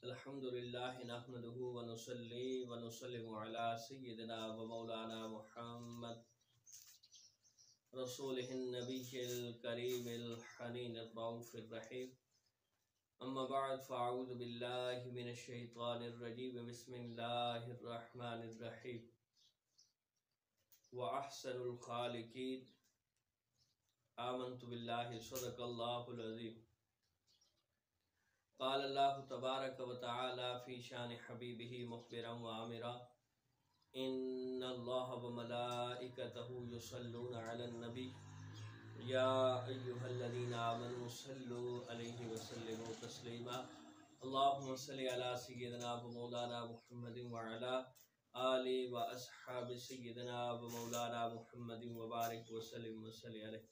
अल्हम्दुलिल्लाह नहमदुहु व नुसल्ली व नुसल्लिमु अला सय्यिदिना व मौलाना मुहम्मद रसूलिहिन नबिय्यिल करीमिल हनीनिर रऊफिर रहीम। अम्मा बअद फ़अऊज़ु बिल्लाहि मिनश शैतानिर रजीम। बिस्मिल्लाहिर रहमानिर रहीम। व अहसनुल खालिकीन। आमन्तु बिल्लाहि सदक़ल्लाहुल अज़ीम। क़ाल अल्लाहु तबारक व तआला फ़ी शान हबीबिही मुख़बिरन व आमिरा इन्नल्लाह व मलाइकतहु युसल्लूना अलन नबी या अय्युहल्लज़ीना आमनू सल्लू अलैहि व सल्लिमू तस्लीमा। अल्लाहुम्मा सल्लि अला सय्यिदिना व मौलाना मुहम्मदिन व अला आलि व अस्हाबि सय्यिदिना व मौलाना मुहम्मदिन व बारिक व सल्लिम व सल्लि अलैहि।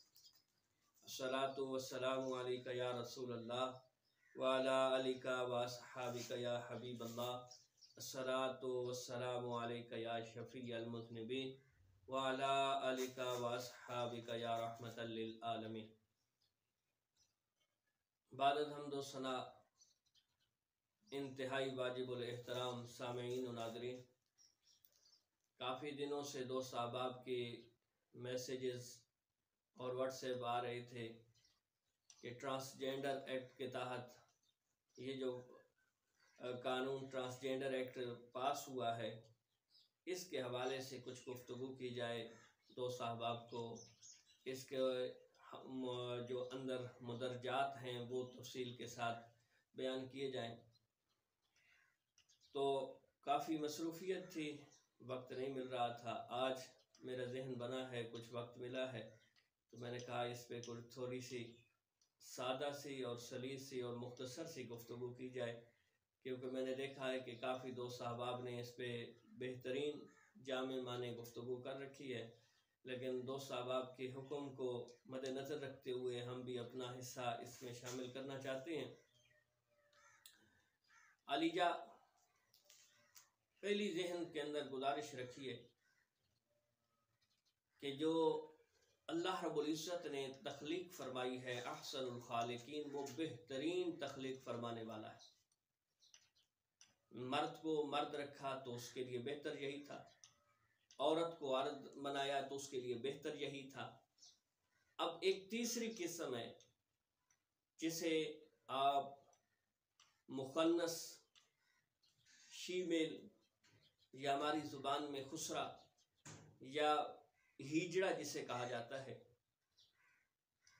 अस्सलातु वस्सलामु अलैका या रसूलल्लाह व अला आलिका व अस्हाबिका या हबीबल्लाह। अस्सलातु वस्सलामु अलैका या शफ़ीअल मुज़निबीन व अला आलिका व अस्हाबिका या रहमतल लिल आलमीन। बाद हम्द व सना इंतहाई वाजिबुल एहतराम सामीईन व नाज़रीन, काफ़ी दिनों से दोस्त अहबाब के मैसेजेस और व्हाट्सएप आ रहे थे कि ट्रांसजेंडर एक्ट के तहत ये जो कानून ट्रांसजेंडर एक्ट पास हुआ है, इसके हवाले से कुछ गुफ्तगू की जाए। दोस्त अहबाब को इसके जो अंदर मुदरजात हैं वो तफसील के साथ बयान किए जाएं। तो काफ़ी मसरूफ़ियत थी, वक्त नहीं मिल रहा था। आज मेरा जहन बना है, कुछ वक्त मिला है, तो मैंने कहा इस पे कुछ थोड़ी सी सादा सी और सलीस सी और मुख्तसर सी गुफ्तगू की जाए, क्योंकि मैंने देखा है कि काफ़ी दोस्त अहबाब ने इस पे बेहतरीन जामे माने गुफ्तगू कर रखी है, लेकिन दोस्त अहबाब के हुक्म को मद्देनज़र रखते हुए हम भी अपना हिस्सा इसमें शामिल करना चाहते हैं। अलीजा, पहली जहन के अंदर गुजारिश रखिए कि जो अल्लाह रब्बुल इज़्ज़त ने तख्लीक फरमाई है, अहसनुल खालिकीन, वो बेहतरीन तख्लीक फरमाने वाला है। मर्द को मर्द रखा तो उसके लिए बेहतर यही था, औरत को औरत बनाया तो उसके लिए बेहतर यही था। अब एक तीसरी किस्म है जिसे आप मुखन्नस शीमेल या हमारी ज़ुबान में खुसरा या हिजड़ा जिसे कहा जाता है,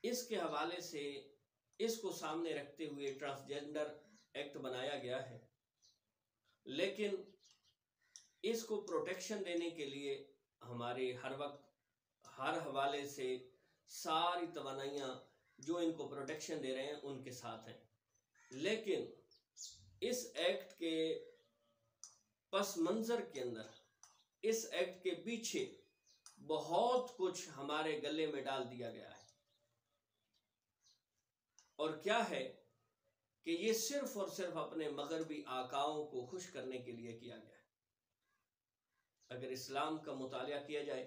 इसके हवाले से इसको सामने रखते हुए ट्रांसजेंडर एक्ट बनाया गया है। लेकिन इसको प्रोटेक्शन देने के लिए हमारे हर वक्त हर हवाले से सारी तवानाइयाँ जो इनको प्रोटेक्शन दे रहे हैं उनके साथ हैं। लेकिन इस एक्ट के पस मंज़र के अंदर, इस एक्ट के पीछे बहुत कुछ हमारे गले में डाल दिया गया है। और क्या है कि ये सिर्फ और सिर्फ अपने मगरबी आकाओं को खुश करने के लिए किया गया है। अगर इस्लाम का मुतालिया किया जाए,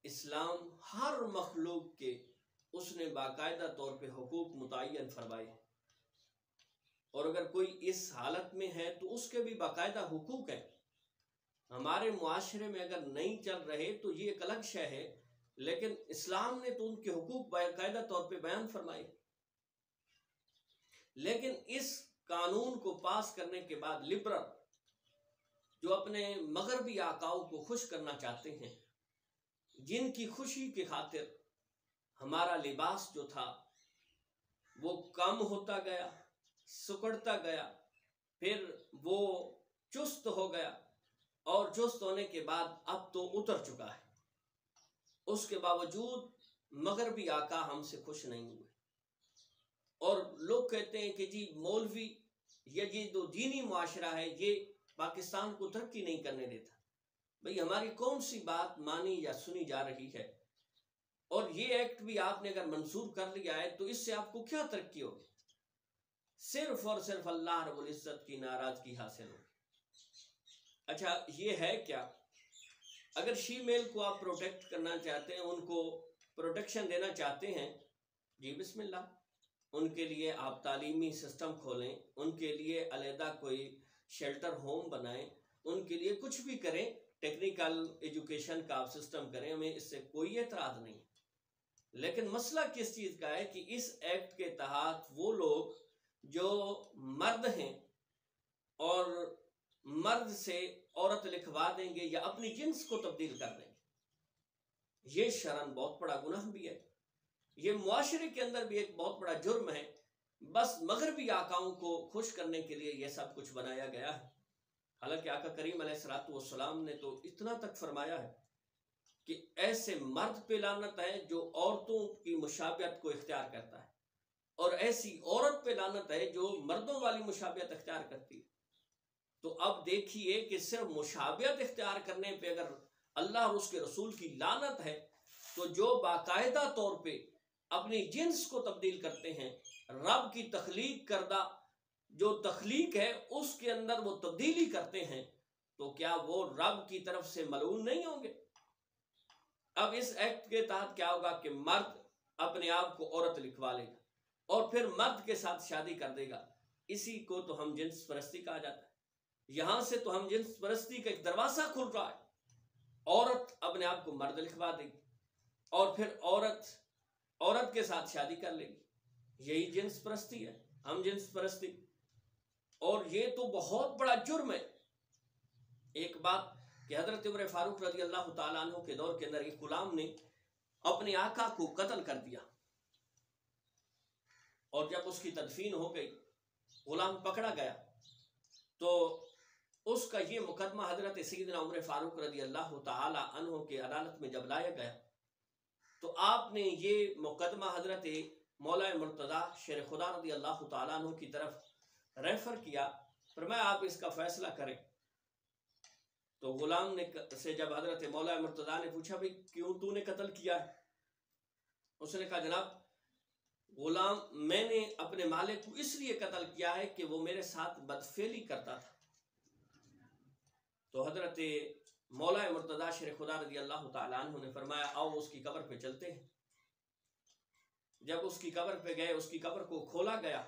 इस्लाम हर मखलूक के उसने बाकायदा तौर पे हुकूक मुतय्यन फरमाए, और अगर कोई इस हालत में है तो उसके भी बाकायदा हुकूक है। हमारे मुआशरे में अगर नहीं चल रहे तो ये एक अलग शय है, लेकिन इस्लाम ने तो उनके हुकूक बाकायदा तौर पे बयान फरमाए। लेकिन इस कानून को पास करने के बाद लिबरल जो अपने मगरबी आकाओं को खुश करना चाहते हैं, जिनकी खुशी की खातिर हमारा लिबास जो था वो कम होता गया, सुकड़ता गया, फिर वो चुस्त हो गया, और चुस्त होने के बाद अब तो उतर चुका है। उसके बावजूद मगरबी आका हमसे खुश नहीं हुए, और लोग कहते हैं कि जी मौलवी या ये जो दीनी मुआशरा है ये पाकिस्तान को तरक्की नहीं करने देता। भाई हमारी कौन सी बात मानी या सुनी जा रही है? और ये एक्ट भी आपने अगर मंजूर कर लिया है तो इससे आपको क्या तरक्की होगी? सिर्फ और सिर्फ अल्लाह रब्बुल इज़्ज़त की नाराजगी हासिल होगी। अच्छा, ये है क्या? अगर शीमेल को आप प्रोटेक्ट करना चाहते हैं, उनको प्रोटेक्शन देना चाहते हैं, जी बिस्मिल्लाह, ان کے لیے آپ تعلیمی سسٹم کھولیں، ان کے لیے علیحدہ کوئی شیلٹر ہوم بنائیں، ان کے لیے کچھ بھی کریں، ٹیکنیکل ایجوکیشن کا آپ سسٹم کریں، ہمیں اس سے کوئی اعتراض نہیں۔ لیکن مسئلہ کس چیز کا ہے کہ اس ایکٹ کے تحت وہ لوگ جو مرد ہیں اور مرد سے عورت لکھوا دیں گے یا اپنی جنس کو تبدیل کر دیں گے، یہ شرعاً بہت بڑا گناہ بھی ہے، یہ معاشرے کے اندر بھی ایک بہت بڑا جرم ہے۔ بس مغربی آقاؤں کو خوش کرنے کے لیے یہ سب کچھ بنایا گیا ہے۔ حالانکہ آقا کریم علیہ السلام نے تو اتنا تک فرمایا ہے کہ ایسے مرد پہ لعنت ہے جو عورتوں کی مشابہت کو اختیار کرتا ہے، اور ایسی عورت پہ لعنت ہے جو مردوں والی مشابہت اختیار کرتی ہے۔ تو اب دیکھیے کہ صرف مشابہت اختیار کرنے پہ اگر اللہ اور اس کے رسول کی لعنت ہے، تو جو باقاعدہ طور پہ اپنی جنس کو تبدیل کرتے ہیں، رب کی تخلیق کردہ جو تخلیق ہے اس کے اندر وہ تبدیلی کرتے ہیں، تو کیا وہ رب کی طرف سے ملعون نہیں ہوں گے؟ اب اس ایکٹ کے تحت کیا ہوگا کہ مرد اپنے آپ کو عورت لکھوا لے گا اور پھر مرد کے ساتھ شادی کر دے گا، اسی کو تو ہم جنس پرستی کہا جاتا ہے۔ یہاں سے تو ہم جنس پرستی کا ایک دروازہ کھل رہا ہے۔ عورت اپنے آپ کو مرد لکھوا دے گی اور پھر عورت کے ساتھ شادی کر لے گی، یہی جنس پرستی ہے، ہم جنس پرستی۔ اور یہ تو بہت بڑا جرم ہے۔ ایک بات کہ حضرت عمر فاروق رضی اللہ تعالیٰ عنہ کے دور کے اندر ایک غلام نے اپنے آقا کو قتل کر دیا، اور جب اس کی تدفین ہو گئی، غلام پکڑا گیا، تو اس کا یہ مقدمہ حضرت سیدنا عمر فاروق رضی اللہ تعالیٰ عنہ کے عدالت میں جب لایا گیا، تو آپ نے یہ مقدمہ حضرت مولا مرتضی شیر خدا رضی اللہ تعالیٰ عنہ کی طرف ریفر کیا، فرمایا آپ اس کا فیصلہ کریں۔ تو غلام نے سے جب حضرت مولا مرتضی نے پوچھا بھئی کیوں تو نے قتل کیا ہے؟ اس نے کہا جناب غلام میں نے اپنے مالک کو اس لیے قتل کیا ہے کہ وہ میرے ساتھ بدفعلی کرتا تھا۔ تو حضرت مولا مرتضی شیر خدا رضی اللہ تعالیٰ عنہ نے فرمایا آؤ اس کی قبر پہ چلتے ہیں۔ جب اس کی قبر پہ گئے، اس کی قبر کو کھولا گیا،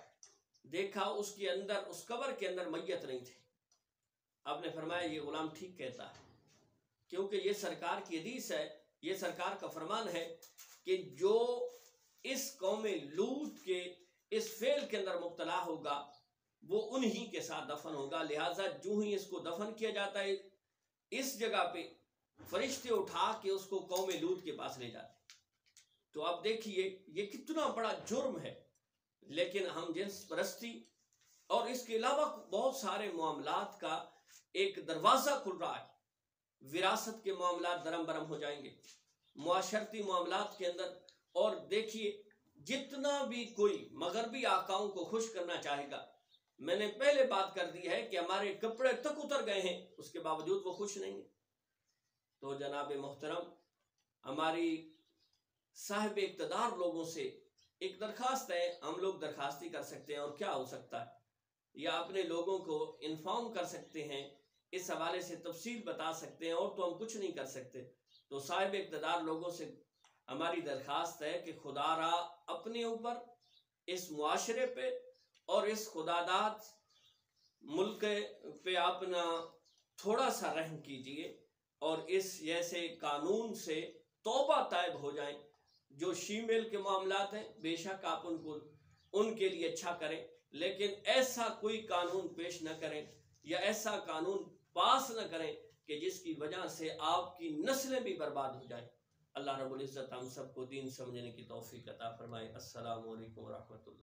دیکھا اس قبر کے اندر میت نہیں تھے۔ آپ نے فرمایا یہ غلام ٹھیک کہتا ہے، کیونکہ یہ سرکار کی حدیث ہے، یہ سرکار کا فرمان ہے کہ جو اس قوم لوط کے اس فعل کے اندر مبتلا ہوگا وہ انہی کے ساتھ دفن ہوگا، لہٰذا جو ہی اس کو دفن کیا جاتا ہے اس جگہ پہ فرشتے اٹھا کے اس کو قوم لوط کے پاس لے جاتے۔ تو آپ دیکھیے یہ کتنا بڑا جرم ہے، لیکن ہم جنس پرستی اور اس کے علاوہ بہت سارے معاملات کا ایک دروازہ کھل رہا ہے۔ وراثت کے معاملات درم برم ہو جائیں گے معاشرتی معاملات کے اندر، اور دیکھیے جتنا بھی کوئی مغربی آقاؤں کو خوش کرنا چاہے گا، میں نے پہلے بات کر دی ہے کہ ہمارے کپڑے تک اتر گئے ہیں، اس کے باوجود وہ خوش نہیں ہیں۔ تو جناب محترم، ہماری صاحب اقتدار لوگوں سے ایک درخواست ہے، ہم لوگ درخواستی کر سکتے ہیں اور کیا ہو سکتا ہے، یا اپنے لوگوں کو انفارم کر سکتے ہیں، اس حوالے سے تفصیل بتا سکتے ہیں، اور تو ہم کچھ نہیں کر سکتے۔ تو صاحب اقتدار لوگوں سے ہماری درخواست ہے کہ خدا را اپنے اوپر، اس معاشرے پہ اور اس خداداد ملک پہ اپنا تھوڑا سا رحم کیجئے، اور اس جیسے قانون سے توبہ طائب ہو جائیں۔ جو شیمیل کے معاملات ہیں بے شک آپ ان کے لیے اچھا کریں، لیکن ایسا کوئی قانون پیش نہ کریں یا ایسا قانون پاس نہ کریں کہ جس کی وجہ سے آپ کی نسلیں بھی برباد ہو جائیں۔ اللہ رب العزت ہم سب کو دین سمجھنے کی توفیق عطا فرمائے۔ السلام علیکم ورحمۃ اللہ۔